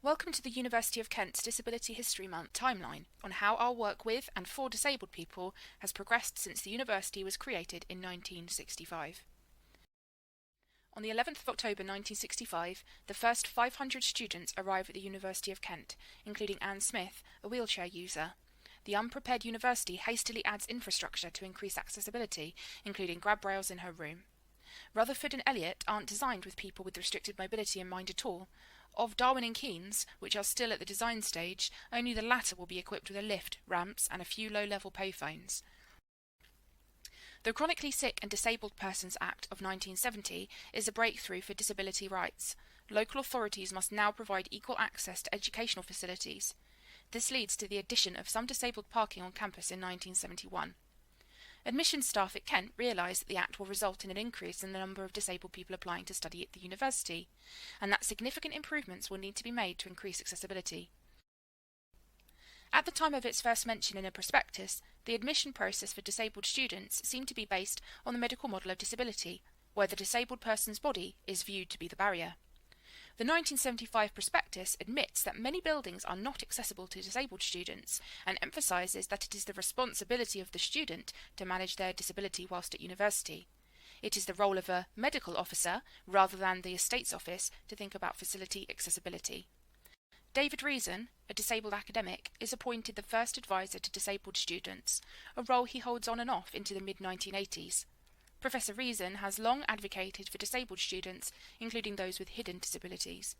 Welcome to the University of Kent's Disability History Month timeline on how our work with and for disabled people has progressed since the university was created in 1965. On the 11th of October 1965, the first 500 students arrive at the University of Kent, including Anne Smith, a wheelchair user. The unprepared university hastily adds infrastructure to increase accessibility, including grab rails in her room. Rutherford and Elliot aren't designed with people with restricted mobility in mind at all. Of Darwin and Keynes, which are still at the design stage, only the latter will be equipped with a lift, ramps, and a few low-level payphones. The Chronically Sick and Disabled Persons Act of 1970 is a breakthrough for disability rights. Local authorities must now provide equal access to educational facilities. This leads to the addition of some disabled parking on campus in 1971. Admissions staff at Kent realise that the Act will result in an increase in the number of disabled people applying to study at the university, and that significant improvements will need to be made to increase accessibility. At the time of its first mention in a prospectus, the admission process for disabled students seemed to be based on the medical model of disability, where the disabled person's body is viewed to be the barrier. The 1975 prospectus admits that many buildings are not accessible to disabled students and emphasises that it is the responsibility of the student to manage their disability whilst at university. It is the role of a medical officer, rather than the estates office, to think about facility accessibility. David Reason, a disabled academic, is appointed the first advisor to disabled students, a role he holds on and off into the mid-1980s. Professor Reason has long advocated for disabled students, including those with hidden disabilities.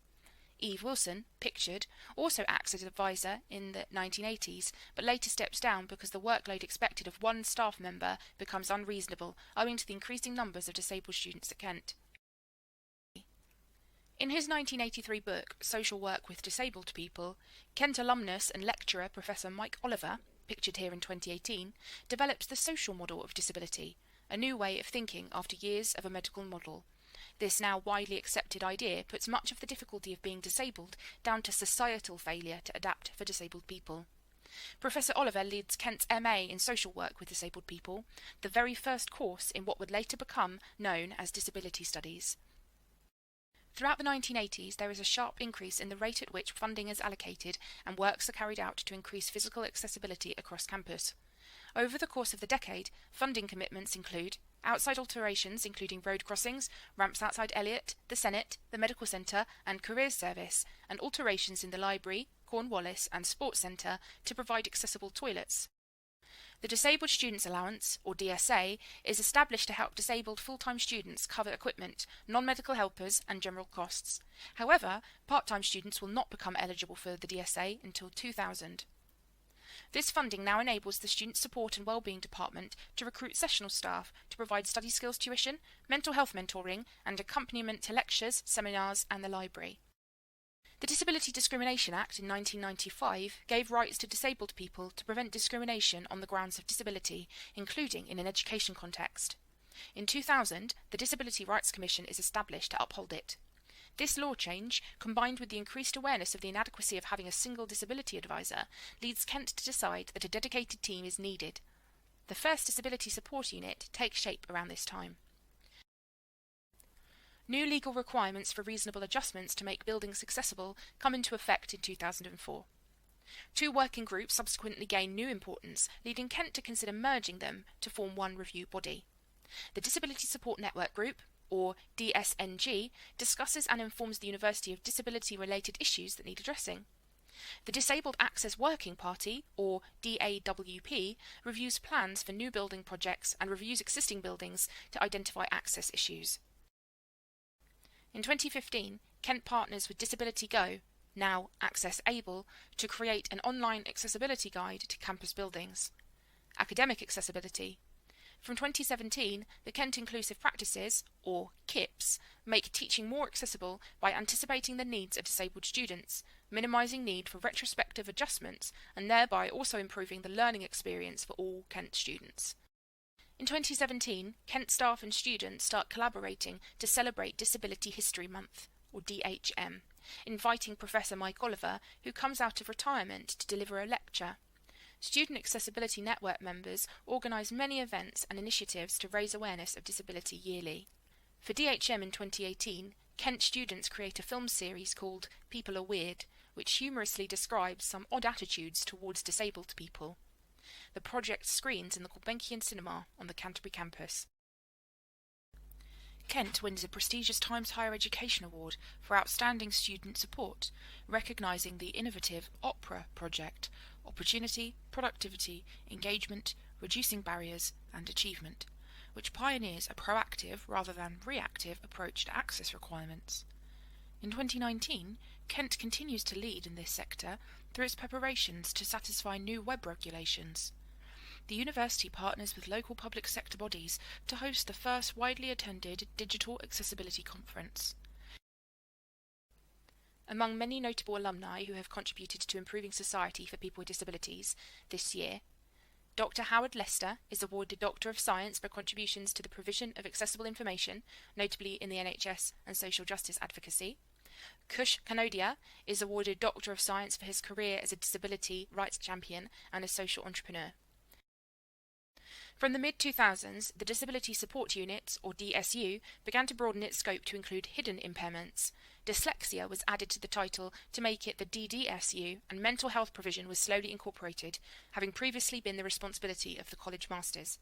Eve Wilson, pictured, also acts as an advisor in the 1980s, but later steps down because the workload expected of one staff member becomes unreasonable, owing to the increasing numbers of disabled students at Kent. In his 1983 book, Social Work with Disabled People, Kent alumnus and lecturer Professor Mike Oliver, pictured here in 2018, developed the social model of disability, a new way of thinking after years of a medical model. This now widely accepted idea puts much of the difficulty of being disabled down to societal failure to adapt for disabled people. Professor Oliver leads Kent's MA in Social Work with Disabled People, the very first course in what would later become known as Disability Studies. Throughout the 1980s, there is a sharp increase in the rate at which funding is allocated and works are carried out to increase physical accessibility across campus. Over the course of the decade, funding commitments include outside alterations including road crossings, ramps outside Elliot, the Senate, the Medical Centre and Careers Service, and alterations in the library, Cornwallis and Sports Centre to provide accessible toilets. The Disabled Students Allowance, or DSA, is established to help disabled full-time students cover equipment, non-medical helpers and general costs. However, part-time students will not become eligible for the DSA until 2000. This funding now enables the Student Support and Wellbeing Department to recruit sessional staff to provide study skills tuition, mental health mentoring, and accompaniment to lectures, seminars, and the library. The Disability Discrimination Act in 1995 gave rights to disabled people to prevent discrimination on the grounds of disability, including in an education context. In 2000, the Disability Rights Commission is established to uphold it. This law change, combined with the increased awareness of the inadequacy of having a single disability advisor, leads Kent to decide that a dedicated team is needed. The first Disability Support Unit takes shape around this time. New legal requirements for reasonable adjustments to make buildings accessible come into effect in 2004. Two working groups subsequently gain new importance, leading Kent to consider merging them to form one review body. The Disability Support Network Group, or DSNG, discusses and informs the university of disability-related issues that need addressing. The Disabled Access Working Party, or DAWP, reviews plans for new building projects and reviews existing buildings to identify access issues. In 2015, Kent partners with Disability Go, now Access Able, to create an online accessibility guide to campus buildings. Academic accessibility. From 2017, the Kent Inclusive Practices, or KIPS, make teaching more accessible by anticipating the needs of disabled students, minimising need for retrospective adjustments, and thereby also improving the learning experience for all Kent students. In 2017, Kent staff and students start collaborating to celebrate Disability History Month, or DHM, inviting Professor Mike Oliver, who comes out of retirement, to deliver a lecture. Student Accessibility Network members organise many events and initiatives to raise awareness of disability yearly. For DHM in 2018, Kent students create a film series called People Are Weird, which humorously describes some odd attitudes towards disabled people. The project screens in the Gulbenkian Cinema on the Canterbury campus. Kent wins a prestigious Times Higher Education Award for outstanding student support, recognising the innovative OPERA project: Opportunity, Productivity, Engagement, Reducing Barriers and Achievement, which pioneers a proactive rather than reactive approach to access requirements. In 2019, Kent continues to lead in this sector through its preparations to satisfy new web regulations. The university partners with local public sector bodies to host the first widely attended Digital Accessibility Conference. Among many notable alumni who have contributed to improving society for people with disabilities this year, Dr. Howard Lester is awarded Doctor of Science for contributions to the provision of accessible information, notably in the NHS and social justice advocacy. Kush Kanodia is awarded Doctor of Science for his career as a disability rights champion and a social entrepreneur. From the mid-2000s, the Disability Support Unit, or DSU, began to broaden its scope to include hidden impairments. Dyslexia was added to the title to make it the DDSU, and mental health provision was slowly incorporated, having previously been the responsibility of the College Masters.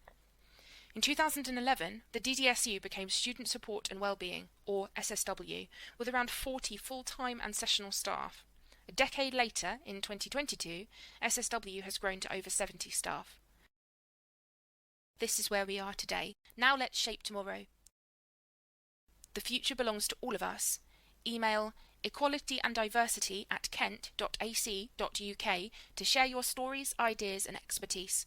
In 2011, the DDSU became Student Support and Wellbeing, or SSW, with around 40 full-time and sessional staff. A decade later, in 2022, SSW has grown to over 70 staff. This is where we are today. Now let's shape tomorrow. The future belongs to all of us. Email equalityanddiversity@kent.ac.uk to share your stories, ideas and expertise.